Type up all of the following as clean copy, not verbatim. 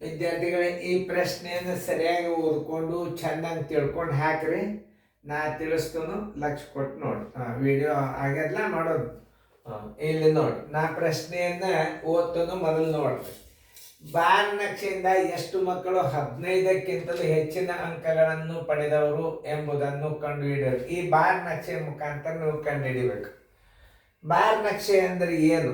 ವಿದ್ಯಾರ್ಥಿಗಳೇ, ಈ ಪ್ರಶ್ನೆಯನ್ನು ಸರಿಯಾಗಿ ಓದ್ಕೊಂಡು ಚೆನ್ನಾಗಿ ತಿಳ್ಕೊಂಡು ಹಾಕ್ರಿ. ನಾ ತಿಳಿಸ್ತನು, ಲಕ್ಷ ಕೊಟ್ಟು ನೋಡಿ. ವಿಡಿಯೋ ಆಗ್ಯದಲ್ಲ ಮಾಡೋದು. ಇಲ್ಲಿ ನೋಡಿ, ನಾ ಪ್ರಶ್ನೆಯನ್ನ ಓದ್ತನು, ಮೊದಲು ನೋಡ್ರಿ. ಬಾರ್ ನಕ್ಷೆಯಿಂದ ಎಷ್ಟು ಮಕ್ಕಳು 15ಕ್ಕಿಂತಲೂ ಹೆಚ್ಚಿನ ಅಂಕಗಳನ್ನು ಪಡೆದವರು ಎಂಬುದನ್ನು ಕಂಡುಹಿಡಿಯರು. ಈ ಬಾರ್ ನಕ್ಷೆ ಮುಖಾಂತರ ನೀವು ಕಂಡುಹಿಡಿಬೇಕು. ಬಾರ್ ನಕ್ಷೆ ಅಂದ್ರೆ ಏನು?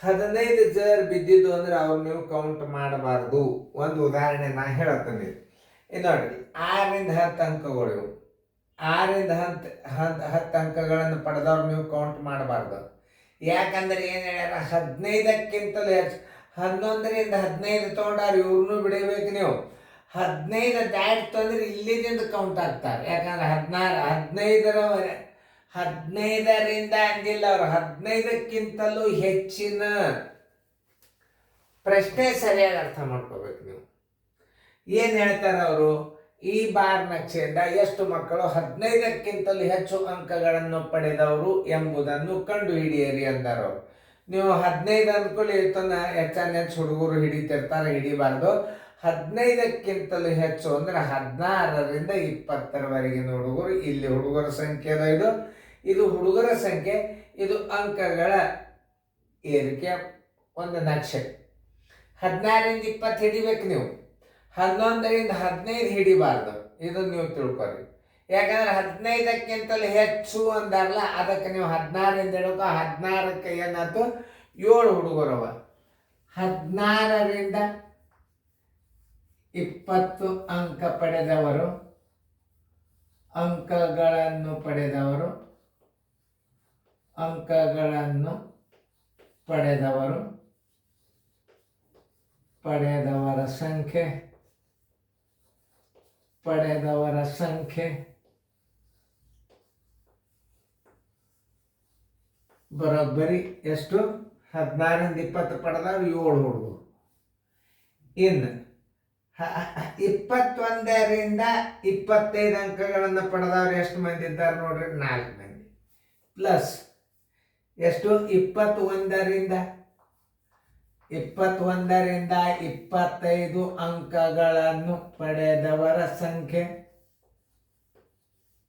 15 ಜರ್ ಬಿದ್ದಿದ್ದು ಅಂದ್ರೆ ಅವ್ರು ನೀವು ಕೌಂಟ್ ಮಾಡಬಾರ್ದು. ಒಂದು ಉದಾಹರಣೆ ನಾ ಹೇಳ್ತೀನಿ. ನೋಡಿ, 6ರಿಂದ 10 ಅಂಕಗಳು. 6ರಿಂದ 10 ಅಂಕಗಳನ್ನು ಪಡೆದವ್ರು ನೀವು ಕೌಂಟ್ ಮಾಡಬಾರ್ದು. ಯಾಕಂದ್ರೆ ಏನು ಹೇಳ್ಯಾರ? 15ಕ್ಕಿಂತಲೂ ಹೆಚ್ಚು. 11ರಿಂದ 15 ತಗೊಂಡಾರು, ಇವ್ರನ್ನೂ ಬಿಡಬೇಕು ನೀವು. 15 ದಾಟ್ತು ಅಂದ್ರೆ ಇಲ್ಲಿದಿಂದ ಕೌಂಟ್ ಆಗ್ತಾರೆ. ಯಾಕಂದ್ರೆ 15ರಿಂದ ಅಂದಿಲ್ಲ ಅವರು, 15ಕ್ಕಿಂತಲೂ ಹೆಚ್ಚಿನ. ಪ್ರಶ್ನೆ ಸರಿಯಾಗಿ ಅರ್ಥ ಮಾಡ್ಕೋಬೇಕು ನೀವು. ಏನ್ ಹೇಳ್ತಾರೆ ಅವರು? ಈ ಬಾರ್ ನಕ್ಷೆಯಿಂದ ಎಷ್ಟು ಮಕ್ಕಳು 15ಕ್ಕಿಂತಲೂ ಹೆಚ್ಚು ಅಂಕಗಳನ್ನು ಪಡೆದವರು ಎಂಬುದನ್ನು ಕಂಡು ಹಿಡಿಯಿರಿ ಅಂದರು. ನೀವು 15 ಅಂದ್ಕೊಳ್ಳಿ, ಹೆಚ್ಚು ಹುಡುಗರು ಹಿಡಿತಿರ್ತಾರೆ, ಹಿಡಿಬಾರ್ದು. 15ಕ್ಕಿಂತಲೂ ಹೆಚ್ಚು ಅಂದ್ರೆ 16ರಿಂದ 20ರವರೆಗಿನ ಹುಡುಗರು. ಇಲ್ಲಿ ಹುಡುಗರ ಸಂಖ್ಯೆ ಇದು ಹುಡುಗರ ಸಂಖ್ಯೆ, ಇದು ಅಂಕಗಳ ಏರಿಕೆ ಒಂದು ನಕ್ಷೆ. 16ರಿಂದ 20 ಹಿಡಿಬೇಕು ನೀವು, 11ರಿಂದ 15 ಹಿಡಿಬಾರ್ದು. ಇದು ನೀವು ತಿಳ್ಕೊರಿ. ಯಾಕಂದ್ರೆ 15ಕ್ಕಿಂತಲೂ ಹೆಚ್ಚು ಅಂದಾರಲ್ಲ, ಅದಕ್ಕೆ ನೀವು 16ರಿಂದ ಹಿಡ್ಕೊ. 16ಕ್ಕೆ ಏನಾಯ್ತು? 7 ಹುಡುಗರವ. 16ರಿಂದ 20 ಅಂಕ ಪಡೆದವರು, ಅಂಕಗಳನ್ನು ಪಡೆದವರ ಸಂಖ್ಯೆ ಬರೋಬ್ಬರಿ ಎಷ್ಟು? 16ರಿಂದ 20 ಪಡೆದವ್ರು 7 ಹುಡುಗರು. ಇನ್ನು 21ರಿಂದ 25 ಅಂಕಗಳನ್ನು ಪಡೆದವ್ರು ಎಷ್ಟು ಮಂದಿ ಇದ್ದಾರೆ ನೋಡ್ರಿ? 4 ಮಂದಿ. ಪ್ಲಸ್ ಎಷ್ಟು? 21ರಿಂದ 25 ಅಂಕಗಳನ್ನು ಪಡೆದವರ ಸಂಖ್ಯೆ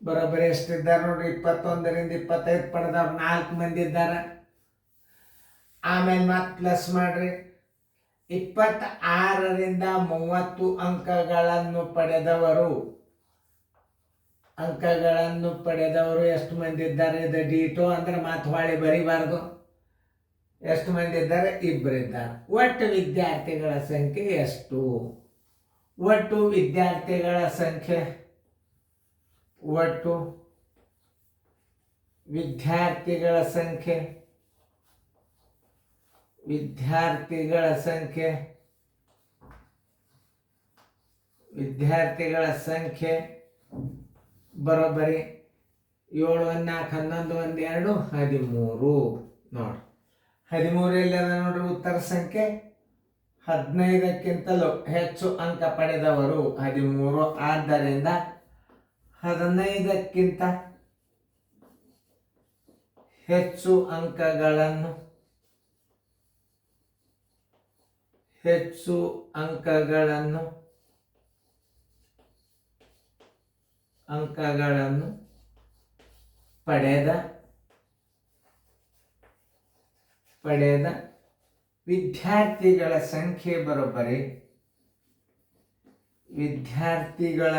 ಬರೋಬ್ಬರಿ ಎಷ್ಟಿದ್ದಾರೆ ನೋಡ್ರಿ? 21ರಿಂದ 25 ಪಡೆದವ್ರು 4 ಮಂದಿ ಇದ್ದಾರೆ. ಆಮೇಲೆ ಮತ್ತೆ ಪ್ಲಸ್ ಮಾಡ್ರಿ. 26ರಿಂದ 30 ಅಂಕಗಳನ್ನು ಪಡೆದವರು ಎಷ್ಟು ಮಂದಿ ಇದ್ದಾರೆ? ಇದು ಡಿಟೋ ಅಂದ್ರೆ ಮತ್ತೆ ಹೊಳೆ ಬರಿಬಾರ್ದು. ಎಷ್ಟು ಮಂದಿ ಇದ್ದಾರೆ? 2 ಇದ್ದಾರೆ. ಒಟ್ಟು ವಿದ್ಯಾರ್ಥಿಗಳ ಸಂಖ್ಯೆ ಎಷ್ಟು? ಒಟ್ಟು ವಿದ್ಯಾರ್ಥಿಗಳ ಸಂಖ್ಯೆ ಬರೋಬ್ಬರಿ 7 1 4 11 1 2 13. ನೋಡಿ, 13 ಎಲ್ಲದ ನೋಡ್ರಿ ಉತ್ತರ ಸಂಖ್ಯೆ. 15ಕ್ಕಿಂತಲೂ ಹೆಚ್ಚು ಅಂಕ ಪಡೆದವರು 13. ಆದ್ದರಿಂದ 15ಕ್ಕಿಂತ ಹೆಚ್ಚು ಅಂಕಗಳನ್ನು ಪಡೆದ ವಿದ್ಯಾರ್ಥಿಗಳ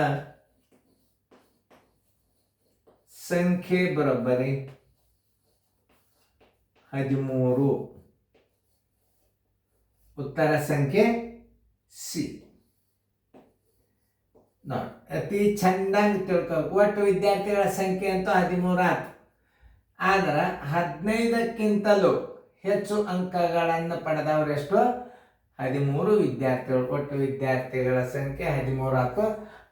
ಸಂಖ್ಯೆ ಬರೋಬ್ಬರಿ 13. ಉತ್ತರ ಸಂಖ್ಯೆ ಸಿ. ನೋಡಿ, ಅತಿ ಚೆನ್ನಾಗಿ ತಿಳ್ಕೊ. ಒಟ್ಟು ವಿದ್ಯಾರ್ಥಿಗಳ ಸಂಖ್ಯೆ ಅಂತೂ 13 ಆಯ್ತು. ಆದ್ರೆ 15ಕ್ಕಿಂತಲೂ ಹೆಚ್ಚು ಅಂಕಗಳನ್ನು ಪಡೆದವರೆಷ್ಟು? 13 ವಿದ್ಯಾರ್ಥಿಗಳು. ಒಟ್ಟು ವಿದ್ಯಾರ್ಥಿಗಳ ಸಂಖ್ಯೆ 13 ಆಯ್ತು.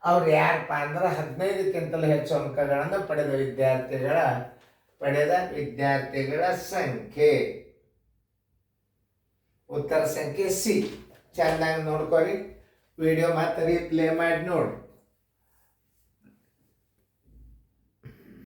ಅವ್ರು ಯಾರಪ್ಪ ಅಂದ್ರೆ 15ಕ್ಕಿಂತಲೂ ಹೆಚ್ಚು ಅಂಕಗಳನ್ನು ಪಡೆದ ವಿದ್ಯಾರ್ಥಿಗಳ ಸಂಖ್ಯೆ. ಉತ್ತರ ಸಂಖ್ಯೆ ಸಿ. ಚೆನ್ನಾಗಿ ನೋಡ್ಕೊರಿ. ವಿಡಿಯೋ ಮತ್ತೆ ರೀಪ್ಲೇ ಮಾಡಿ ನೋಡಿ.